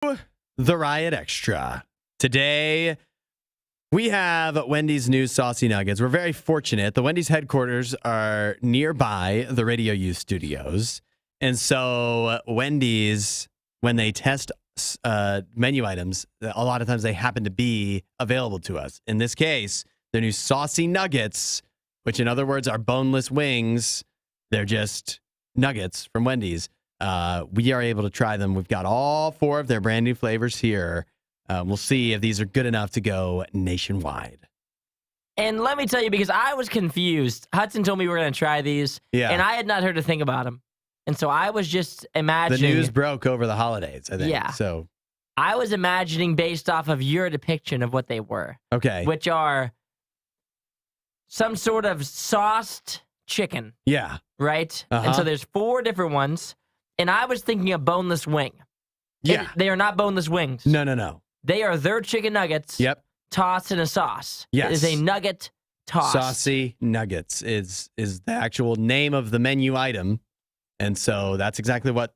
The Riot Extra. Today, we have Wendy's new Saucy Nuggets. We're very fortunate. The Wendy's headquarters are nearby the RadioU studios. And so Wendy's, when they test menu items, a lot of times they happen to be available to us. In this case, the new Saucy Nuggets, which in other words are boneless wings. They're just nuggets from Wendy's. We are able to try them. We've got all 4 of their brand new flavors here. We'll see if these are good enough to go nationwide. And let me tell you, because I was confused. Hudson told me we were going to try these, and I had not heard a thing about them. And so I was just imagining. The news broke over the holidays, I think. Yeah. So I was imagining based off of your depiction of what they were. Okay. Which are some sort of sauced chicken. Yeah. Right? And so there's 4 different ones. And I was thinking a boneless wing. Yeah. They are not boneless wings. No. They are their chicken nuggets. Yep. Tossed in a sauce. Yes. It is a nugget toss. Saucy Nuggets is the actual name of the menu item. And so that's exactly what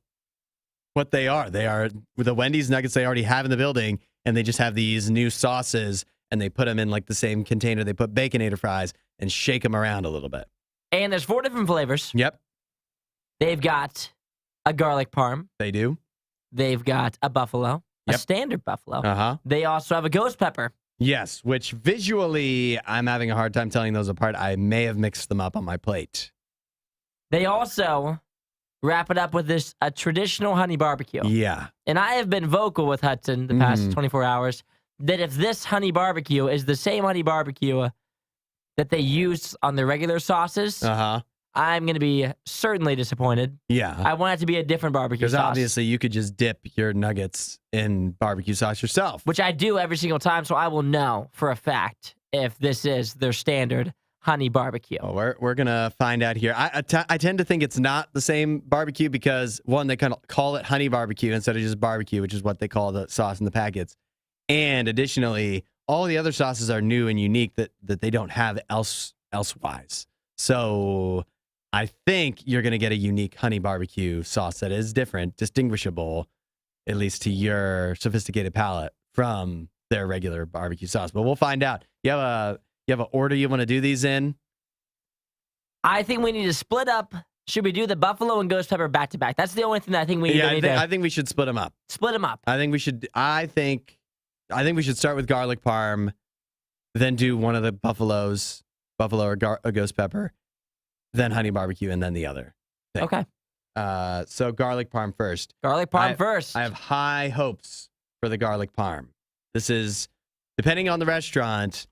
they are. They are the Wendy's nuggets they already have in the building, and they just have these new sauces, and they put them in like the same container. They put Baconator fries and shake them around a little bit. And there's 4 different flavors. Yep. They've got a garlic parm. They do. They've got a buffalo, a standard buffalo. They also have a ghost pepper. Yes, which visually I'm having a hard time telling those apart. I may have mixed them up on my plate. They also wrap it up with a traditional honey barbecue. Yeah. And I have been vocal with Hudson the past 24 hours that if this honey barbecue is the same honey barbecue that they use on their regular sauces, I'm going to be certainly disappointed. Yeah. I want it to be a different barbecue sauce. Because obviously you could just dip your nuggets in barbecue sauce yourself. Which I do every single time, so I will know for a fact if this is their standard honey barbecue. Oh, we're going to find out here. I tend to think it's not the same barbecue because, one, they kind of call it honey barbecue instead of just barbecue, which is what they call the sauce in the packets. And additionally, all the other sauces are new and unique that they don't have elsewise. So I think you're going to get a unique honey barbecue sauce that is different, distinguishable, at least to your sophisticated palate, from their regular barbecue sauce. But we'll find out. You have an order you want to do these in? I think we need to split up. Should we do the buffalo and ghost pepper back to back? That's the only thing that I think we need to do. I think we should split them up. Split them up. I think we should. I think we should start with garlic parm, then do one of the buffalo or ghost pepper, then honey barbecue, and then the other thing. Okay. So garlic parm first. Garlic parm first. I have high hopes for the garlic parm. This is, depending on the restaurant,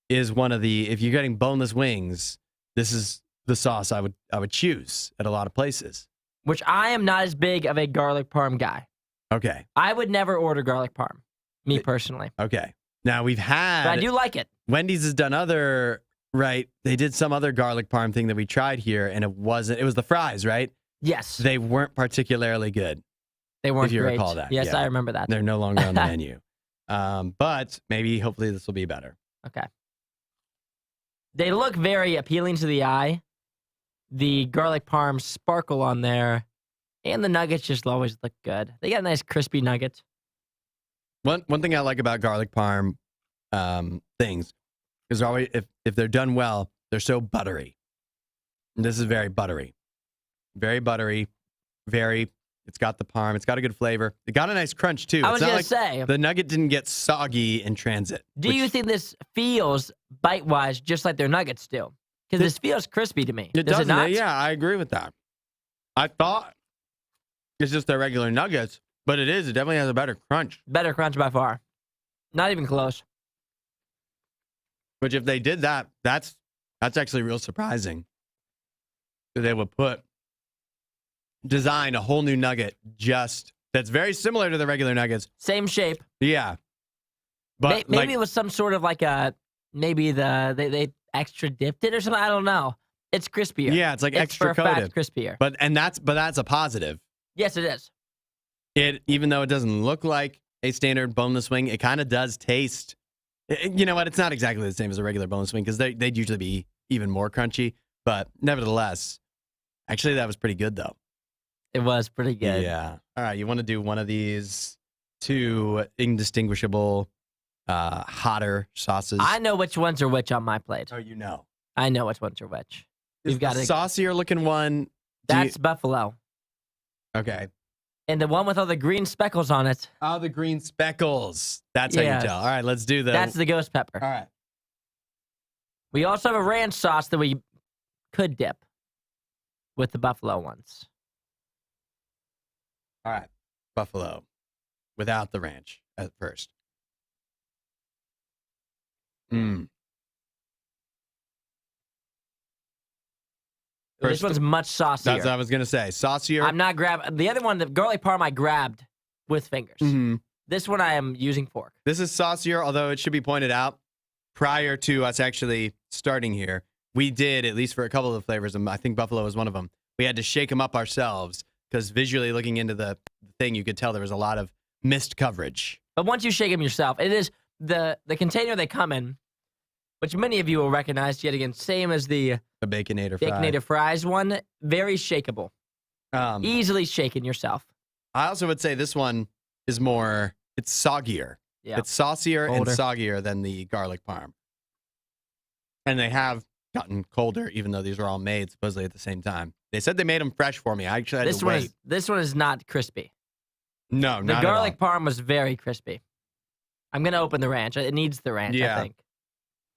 is one of the, if you're getting boneless wings, this is the sauce I would choose at a lot of places. Which I am not as big of a garlic parm guy. Okay. I would never order garlic parm, me personally. Okay. Now we've had, but I do like it. Wendy's has done they did some other garlic parm thing that we tried here, and it was the fries, right? Yes. They weren't particularly good. They weren't if you great. recall that. Yes, yeah. I remember that. They're no longer on the menu. But hopefully this will be better. Okay. They look very appealing to the eye. The garlic parm sparkle on there, and the nuggets just always look good. They got nice crispy nuggets. One thing I like about garlic parm things is always if they're done well, they're so buttery. And this is very buttery. Very buttery. It's got the parm. It's got a good flavor. It got a nice crunch, too. I was going to say. The nugget didn't get soggy in transit. Do you think this feels, bite-wise, just like their nuggets do? Because this feels crispy to me. Does it not? Yeah, I agree with that. I thought it's just their regular nuggets, but it is. It definitely has a better crunch. Better crunch by far. Not even close. Which if they did that, that's actually real surprising. They would design a whole new nugget that's very similar to the regular nuggets. Same shape. Yeah. But maybe it was some sort of they extra dipped it or something. I don't know. It's crispier. Yeah, it's extra coated. Crispier. But that's a positive. Yes, it is. Even though it doesn't look like a standard boneless wing, it kind of does taste. You know what? It's not exactly the same as a regular boneless wing because they'd usually be even more crunchy. But nevertheless, actually, that was pretty good though. It was pretty good. Yeah. All right, you want to do one of these two indistinguishable, hotter sauces. I know which ones are which on my plate. Oh, you know. I know which ones are which. Is You've got the a saucier looking one. That's buffalo. Okay. And the one with all the green speckles on it. Oh, the green speckles. That's how Yes. you tell. All right, let's do That's the ghost pepper. All right. We also have a ranch sauce that we could dip with the buffalo ones. All right. Buffalo without the ranch at first. This one's much saucier. That's what I was going to say. Saucier. I'm not grabbing. The other one, the garlic parm, I grabbed with fingers. Mm-hmm. This one I am using fork. This is saucier, although it should be pointed out, prior to us actually starting here, we did, at least for a couple of flavors, and I think buffalo was one of them, we had to shake them up ourselves because visually looking into the thing, you could tell there was a lot of missed coverage. But once you shake them yourself, it is the container they come in, which many of you will recognize, yet again, same as the Baconator fries one, very shakeable. Easily shaken yourself. I also would say this one is more, it's soggier. Yeah. It's saucier Colder. and soggier than the garlic parm. And they have gotten colder, even though these were all made supposedly at the same time. They said they made them fresh for me. I actually had to wait. This one is not crispy. No, The not garlic at all. parm was very crispy. I'm going to open the ranch. It needs the ranch, I think.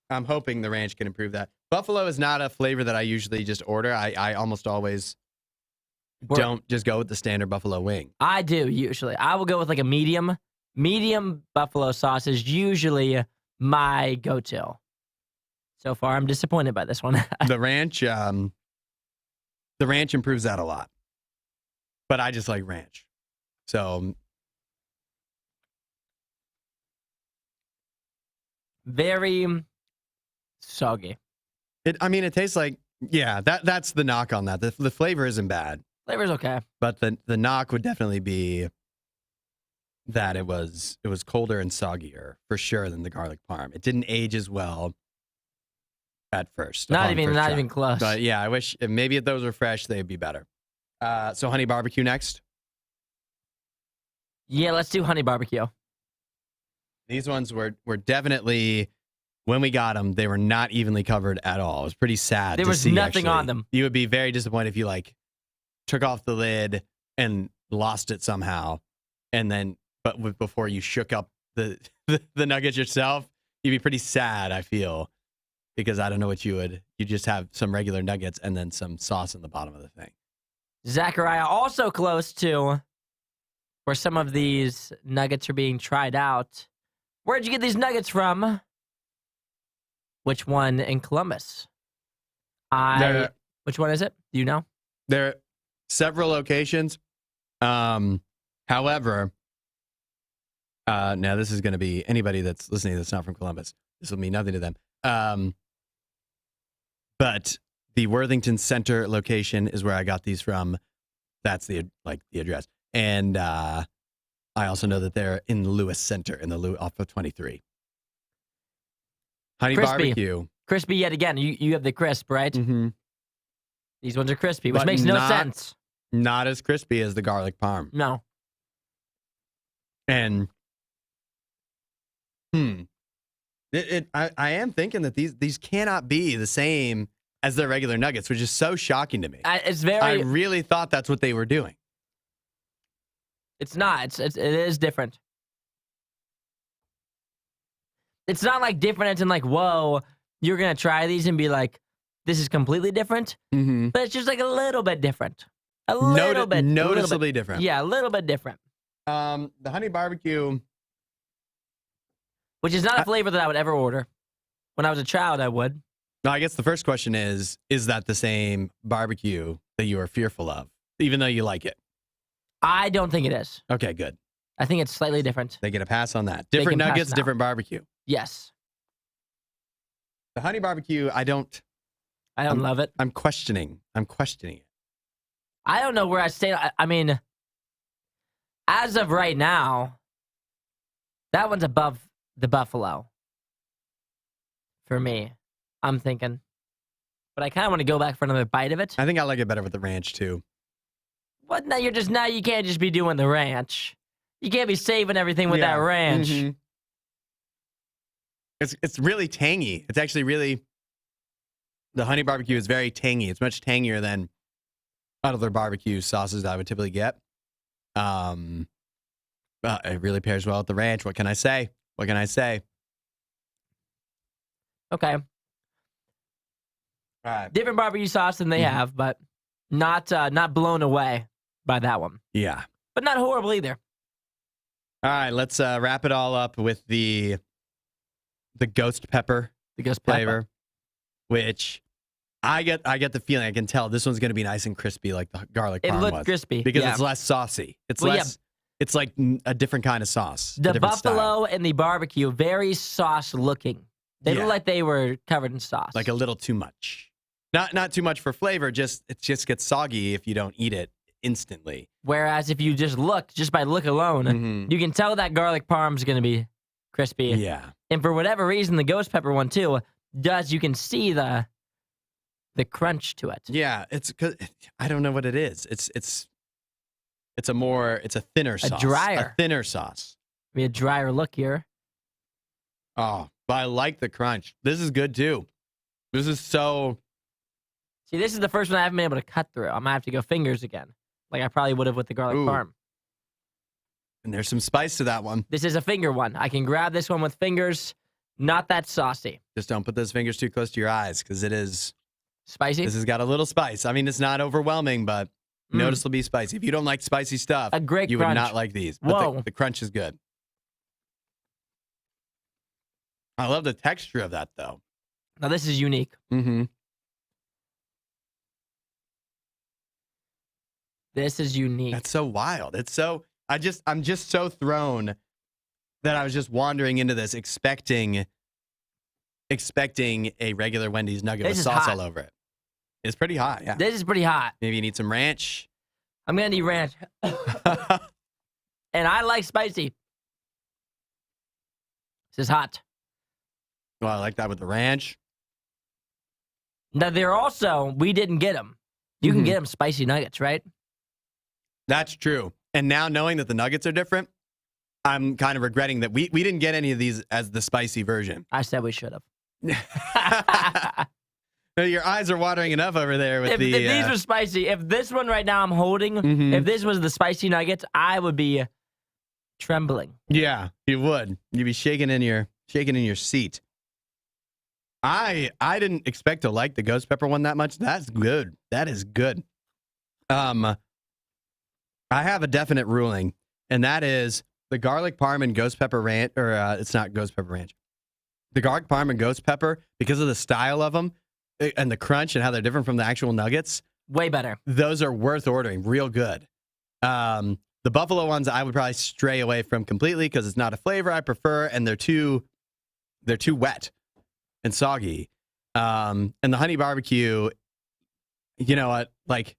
I'm hoping the ranch can improve that. Buffalo is not a flavor that I usually just order. I almost always don't just go with the standard buffalo wing. I do, usually. I will go with like a medium. Medium buffalo sauce is usually my go-to. So far, I'm disappointed by this one. The ranch improves that a lot. But I just like ranch. So very soggy. It tastes like, that's the knock on that. The flavor isn't bad. Flavor's okay. But the knock would definitely be that it was colder and soggier for sure than the garlic parm. It didn't age as well at first. Not even close. But yeah, I wish maybe if those were fresh, they'd be better. So honey barbecue next. Yeah, let's do honey barbecue. These ones were definitely, when we got them, they were not evenly covered at all. It was pretty sad. There was nothing on them. You would be very disappointed if you took off the lid and lost it somehow, and then before you shook up the nuggets yourself, you'd be pretty sad. I feel, because I don't know what you just have some regular nuggets and then some sauce in the bottom of the thing. Zachariah also close to where some of these nuggets are being tried out. Where'd you get these nuggets from? Which one in Columbus? Which one is it? Do you know? There are several locations. However, now this is going to be anybody that's listening that's not from Columbus. This will mean nothing to them. But the Worthington Center location is where I got these from. That's the address. And I also know that they're in Lewis Center off of 23. Honey barbecue. Crispy yet again. You have the crisp, right? Mm-hmm. These ones are crispy, which But makes no sense. Not as crispy as the garlic parm. No. And I am thinking that these cannot be the same as their regular nuggets, which is so shocking to me. I really thought that's what they were doing. It's not. It is different. It's not like different and like, whoa, you're going to try these and be like, this is completely different. Mm-hmm. But it's just like a little bit different. A little bit. Noticeably different. Yeah, a little bit different. The honey barbecue. Which is not a flavor that I would ever order. When I was a child, I would. No, I guess the first question is that the same barbecue that you are fearful of, even though you like it? I don't think it is. Okay, good. I think it's slightly different. They get a pass on that. Different nuggets, different barbecue. Yes. The honey barbecue, I don't love it. I'm questioning it. I don't know where I stay. I mean, as of right now, that one's above the buffalo. For me, I'm thinking. But I kind of want to go back for another bite of it. I think I like it better with the ranch too. What? Now you can't just be doing the ranch. You can't be saving everything with that ranch. Mm-hmm. It's really tangy. It's actually really, the honey barbecue is very tangy. It's much tangier than other barbecue sauces that I would typically get. But it really pairs well with the ranch. What can I say? Okay. All right. Different barbecue sauce than they have, but not blown away by that one. Yeah. But not horrible either. All right, let's wrap it all up with the ghost pepper flavor, which I get the feeling, I can tell this one's going to be nice and crispy like the garlic parm was. It looked crispy. Because it's less saucy. It's it's like a different kind of sauce. The buffalo and the barbecue, very sauce looking. They look like they were covered in sauce. Like a little too much. Not too much for flavor, it just gets soggy if you don't eat it instantly. Whereas if you just by look alone, you can tell that garlic parm's going to be crispy. Yeah. And for whatever reason, the ghost pepper one too you can see the crunch to it. Yeah, I don't know what it is. It's a thinner sauce. A thinner sauce. Maybe a drier look here. Oh, but I like the crunch. This is good too. This is so... See, this is the first one I haven't been able to cut through. I'm going to have to go fingers again. Like I probably would have with the garlic parm. And there's some spice to that one. This is a finger one. I can grab this one with fingers. Not that saucy. Just don't put those fingers too close to your eyes because it is... Spicy? This has got a little spice. I mean, it's not overwhelming, but noticeably spicy. If you don't like spicy stuff, a great you crunch. would not like these. But the crunch is good. I love the texture of that, though. Now, this is unique. Mm-hmm. This is unique. That's so wild. It's so... I'm just so thrown that I was just wandering into this expecting a regular Wendy's nugget with sauce all over it. It's pretty hot, yeah. This is pretty hot. Maybe you need some ranch. I'm going to need ranch. And I like spicy. This is hot. Well, I like that with the ranch. Now, we didn't get them. You can get them spicy nuggets, right? That's true. And now knowing that the nuggets are different, I'm kind of regretting that we didn't get any of these as the spicy version. I said we should have. Your eyes are watering enough over there with if these were spicy, if this one right now I'm holding, if this was the spicy nuggets, I would be trembling. Yeah, you would. You'd be shaking in your seat. I didn't expect to like the ghost pepper one that much. That's good. That is good. I have a definite ruling, and that is the garlic parm and ghost pepper ranch, or it's not ghost pepper ranch. The garlic parm and ghost pepper, because of the style of them and the crunch and how they're different from the actual nuggets, way better. Those are worth ordering. Real good. The buffalo ones I would probably stray away from completely because it's not a flavor I prefer, and they're too wet and soggy. And the honey barbecue, you know what? Like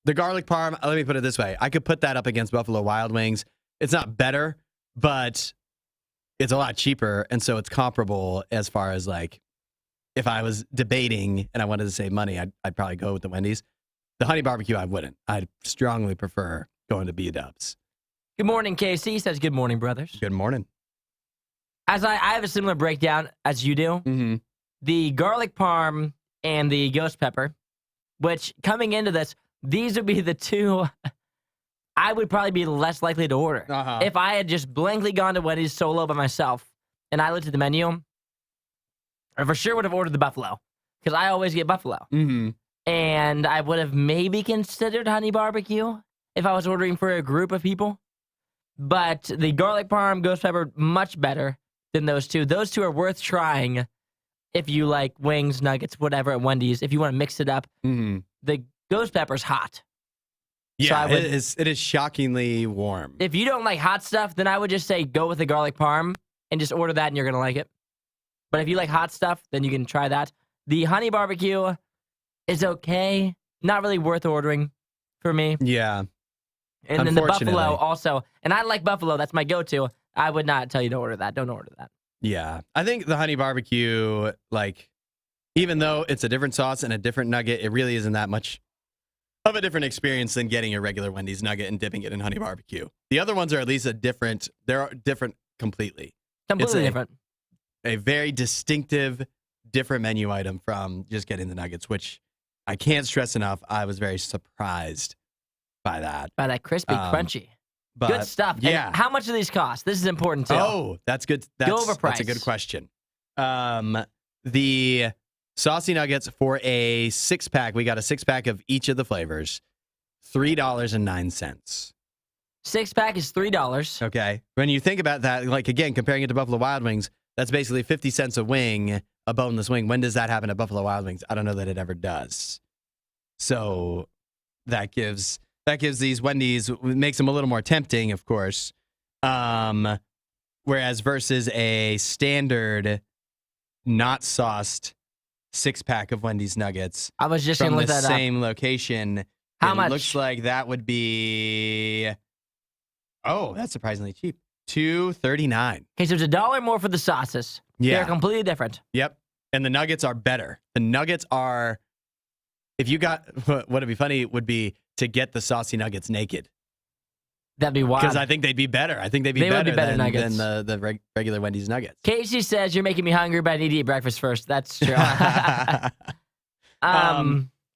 the garlic parm, let me put it this way. I could put that up against Buffalo Wild Wings. It's not better, but it's a lot cheaper. And so it's comparable as far as like, if I was debating and I wanted to save money, I'd probably go with the Wendy's. The honey barbecue, I wouldn't. I'd strongly prefer going to B-dubs. Good morning, KC says good morning, brothers. Good morning. As I have a similar breakdown as you do. Mm-hmm. The garlic parm and the ghost pepper, which coming into this, these would be the two I would probably be less likely to order. If I had just blankly gone to Wendy's solo by myself and I looked at the menu, I for sure would have ordered the buffalo because I always get buffalo. Mm-hmm. And I would have maybe considered honey barbecue if I was ordering for a group of people. But the garlic parm, ghost pepper, much better than those two. Those two are worth trying if you like wings, nuggets, whatever at Wendy's. If you want to mix it up, the ghost pepper's hot. Yeah, so it is shockingly warm. If you don't like hot stuff, then I would just say go with the garlic parm and just order that and you're going to like it. But if you like hot stuff, then you can try that. The honey barbecue is okay. Not really worth ordering for me. Yeah. And then the buffalo also. And I like buffalo. That's my go-to. I would not tell you to order that. Don't order that. Yeah. I think the honey barbecue, like, even though it's a different sauce and a different nugget, it really isn't that much of a different experience than getting a regular Wendy's nugget and dipping it in honey barbecue. The other ones are at least they're different completely. Completely different. A very distinctive, different menu item from just getting the nuggets, which I can't stress enough. I was very surprised by that. By that crispy, crunchy. But, good stuff. Yeah. And how much do these cost? This is important too. Oh, that's good. Go over price. That's a good question. The Saucy Nuggets for a 6-pack, we got a 6-pack of each of the flavors, $3.09. 6-pack is $3. Okay. When you think about that, like, again, comparing it to Buffalo Wild Wings, that's basically 50 cents a wing, a boneless wing. When does that happen at Buffalo Wild Wings? I don't know that it ever does. So that gives these Wendy's, makes them a little more tempting, of course. Whereas versus a standard, not sauced 6-pack of Wendy's nuggets. I was just going to look that up. From the same location. How much? It looks like that would be, that's surprisingly cheap. $2.39. Okay, so it's $1 more for the sauces. Yeah. They're completely different. Yep. And the nuggets are better. The nuggets are, if you got, what would be funny would be to get the Saucy Nuggets naked. That'd be wild. Because I think they'd be better. I think they'd be better than nuggets. than the regular Wendy's nuggets. Casey says, you're making me hungry, but I need to eat breakfast first. That's true. I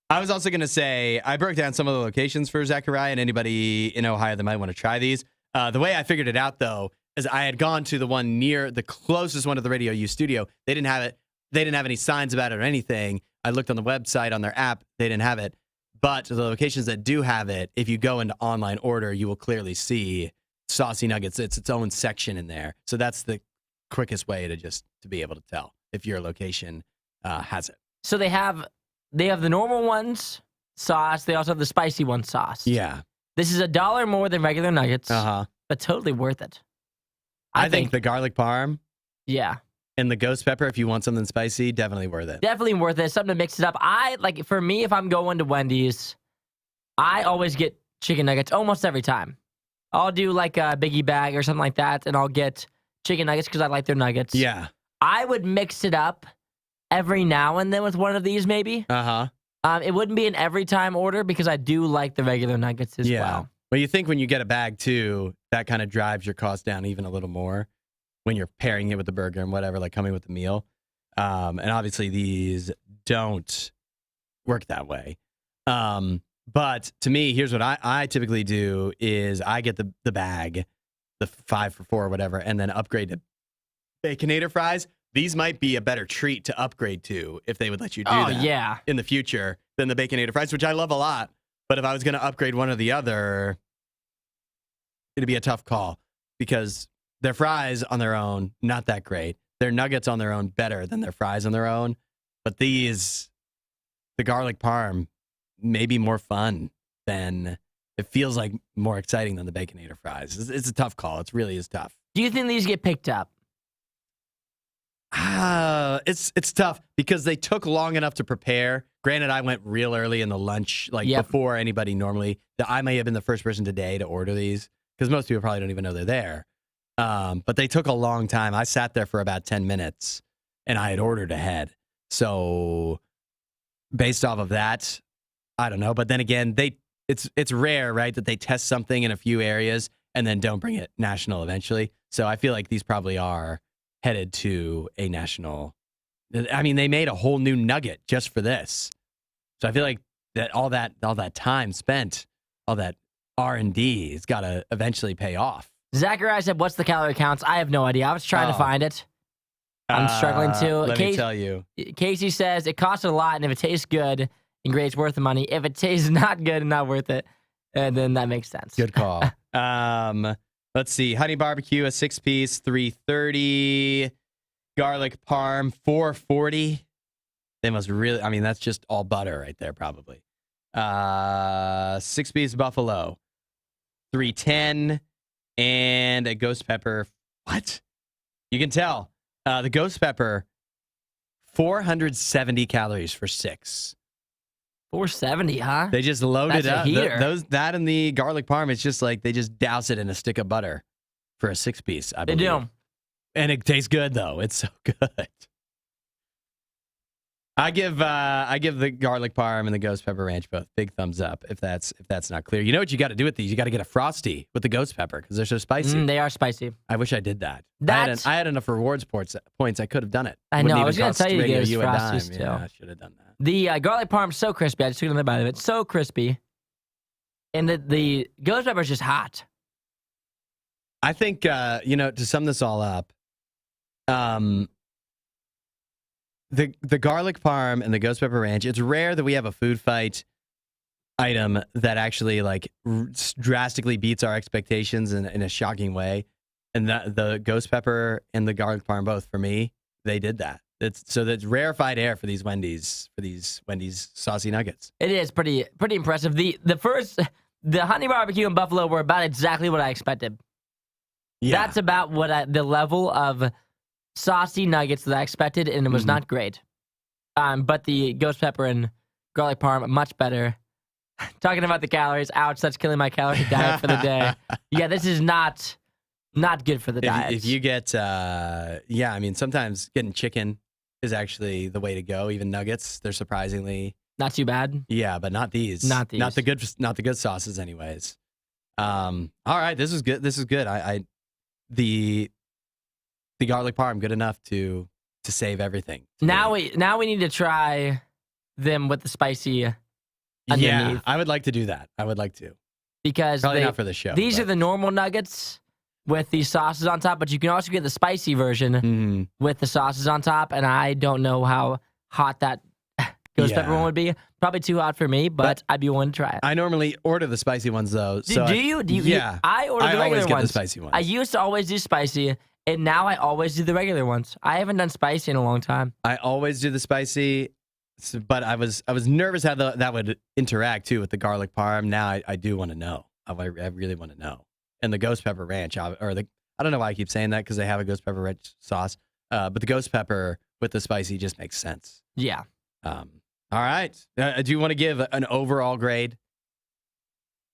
was also going to say, I broke down some of the locations for Zachariah and anybody in Ohio that might want to try these. The way I figured it out, though, is I had gone to the one near the closest one to the RadioU studio. They didn't have it. They didn't have any signs about it or anything. I looked on the website, on their app. They didn't have it. But the locations that do have it, if you go into online order, you will clearly see Saucy Nuggets. It's its own section in there. So that's the quickest way to be able to tell if your location has it. So they have the normal ones, sauce. They also have the spicy one, sauce. Yeah. This is $1 more than regular nuggets, but totally worth it. I think the garlic parm. Yeah. And the ghost pepper, if you want something spicy, definitely worth it. Definitely worth it. Something to mix it up. For me, if I'm going to Wendy's, I always get chicken nuggets almost every time. I'll do like a biggie bag or something like that, and I'll get chicken nuggets because I like their nuggets. Yeah. I would mix it up every now and then with one of these, maybe. It wouldn't be an every time order because I do like the regular nuggets as well. Well, you think when you get a bag too, that kind of drives your cost down even a little more when you're pairing it with the burger and whatever, like coming with the meal. And obviously these don't work that way. But to me, here's what I typically do is I get the bag, the 5 for $4 or whatever, and then upgrade to Baconator fries. These might be a better treat to upgrade to if they would let you do that in the future than the Baconator fries, which I love a lot. But if I was going to upgrade one or the other, it'd be a tough call because their fries on their own, not that great. Their nuggets on their own, better than their fries on their own. But the garlic parm, maybe more fun than, it feels like more exciting than the Baconator fries. It's a tough call. It really is tough. Do you think these get picked up? It's tough because they took long enough to prepare. Granted, I went real early in the lunch, before anybody normally. I may have been the first person today to order these because most people probably don't even know they're there. But they took a long time. I sat there for about 10 minutes and I had ordered ahead. So based off of that, I don't know. But then again, it's rare, right, that they test something in a few areas and then don't bring it national eventually. So I feel like these probably are headed to a national. I mean, they made a whole new nugget just for this. So I feel like that all that time spent, all that R&D has got to eventually pay off. Zachariah said, what's the calorie counts? I have no idea. I was trying to find it. I'm struggling to. Let me tell you. Casey says, it costs a lot, and if it tastes good and great, it's worth the money. If it tastes not good and not worth it, then that makes sense. Good call. Let's see. Honey barbecue, a 6-piece, $3.30. Garlic parm, $4.40. They must really, I mean, that's just all butter right there, probably. 6-piece buffalo, $3.10. And a ghost pepper. What? You can tell. The ghost pepper, 470 calories for 6. 470, huh? They just load That's it up. A heater. That and the garlic parm, it's just like they just douse it in a stick of butter for a 6-piece, I believe. They do. And it tastes good, though. It's so good. I give the garlic parm and the ghost pepper ranch both big thumbs up. If that's not clear, you know what you got to do with these? You got to get a Frosty with the ghost pepper because they're so spicy. They are spicy. I wish I did that. That's, I had enough rewards points. I could have done it. I know. I was going to tell you to get us Frosties too. Yeah, I should have done that. The garlic parm so crispy. I just took another bite of it. So crispy, and the ghost pepper is just hot. I think to sum this all up, the garlic parm and the ghost pepper ranch. It's rare that we have a food fight item that actually like drastically beats our expectations in a shocking way. And the ghost pepper and the garlic parm both for me, they did that. That's rarefied air for these Wendy's saucy nuggets. It is pretty impressive. The honey barbecue in Buffalo were about exactly what I expected. Yeah. That's about what the level of saucy nuggets that I expected, and it was not great. But the ghost pepper and garlic parm, much better. Talking about the calories, ouch, that's killing my calorie diet for the day. Yeah, this is not good for the diet. If you get, sometimes getting chicken is actually the way to go. Even nuggets, they're surprisingly not too bad. Yeah, but not these. Not the good sauces, anyways. All right, this is good. This is good. The garlic parm good enough to save everything. Now we need to try them with the spicy underneath. Yeah, I would like to do that. I would like to. Because probably not for the show. These are the normal nuggets with these sauces on top, but you can also get the spicy version with the sauces on top, and I don't know how hot that ghost pepper one would be. Probably too hot for me, but I'd be willing to try it. I normally order the spicy ones, though. Do you? Yeah. I order the regular ones. I always get the spicy ones. I used to always do spicy, and now I always do the regular ones. I haven't done spicy in a long time. I always do the spicy, but I was nervous how that would interact, too, with the garlic parm. Now I do want to know. I really want to know. And the ghost pepper ranch, I don't know why I keep saying that because they have a ghost pepper ranch sauce, but the ghost pepper with the spicy just makes sense. Yeah. All right. Do you want to give an overall grade?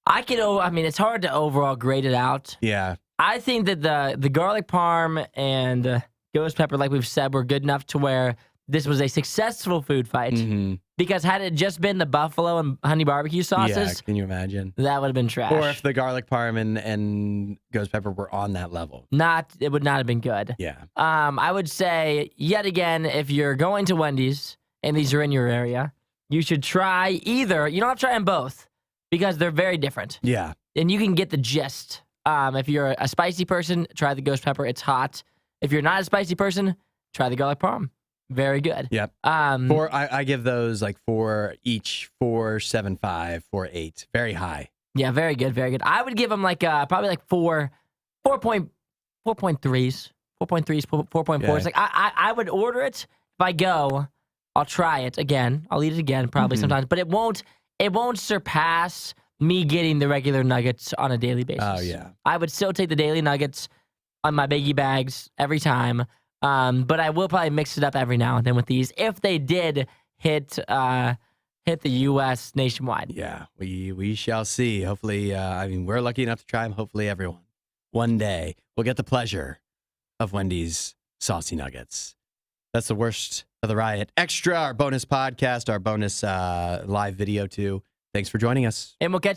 It's hard to overall grade it out. Yeah. I think that the garlic parm and ghost pepper, like we've said, were good enough to where this was a successful food fight. Because had it just been the buffalo and honey barbecue sauces, can you imagine? That would have been trash. Or if the garlic parm and ghost pepper were on that level. It would not have been good. Yeah. I would say, yet again, if you're going to Wendy's and these are in your area, you should try either. You don't have to try them both because they're very different. Yeah. And you can get the gist. If you're a spicy person, try the ghost pepper. It's hot. If you're not a spicy person, try the garlic parm. Very good. Yep. I give those like 4 each, 4.75, 4.8. Very high. Yeah, very good, very good. I would give them like probably like 4.3s, 4.4s. Yeah. It's like I would order it. If I go, I'll try it again. I'll eat it again probably sometimes, but it won't surpass me getting the regular nuggets on a daily basis. Oh yeah. I would still take the daily nuggets on my biggie bags every time. But I will probably mix it up every now and then with these if they did hit the U.S. nationwide. Yeah, we shall see. Hopefully, we're lucky enough to try them. Hopefully, everyone one day will get the pleasure of Wendy's saucy nuggets. That's the worst of the riot. Extra, our bonus podcast, our bonus live video too. Thanks for joining us. And we'll catch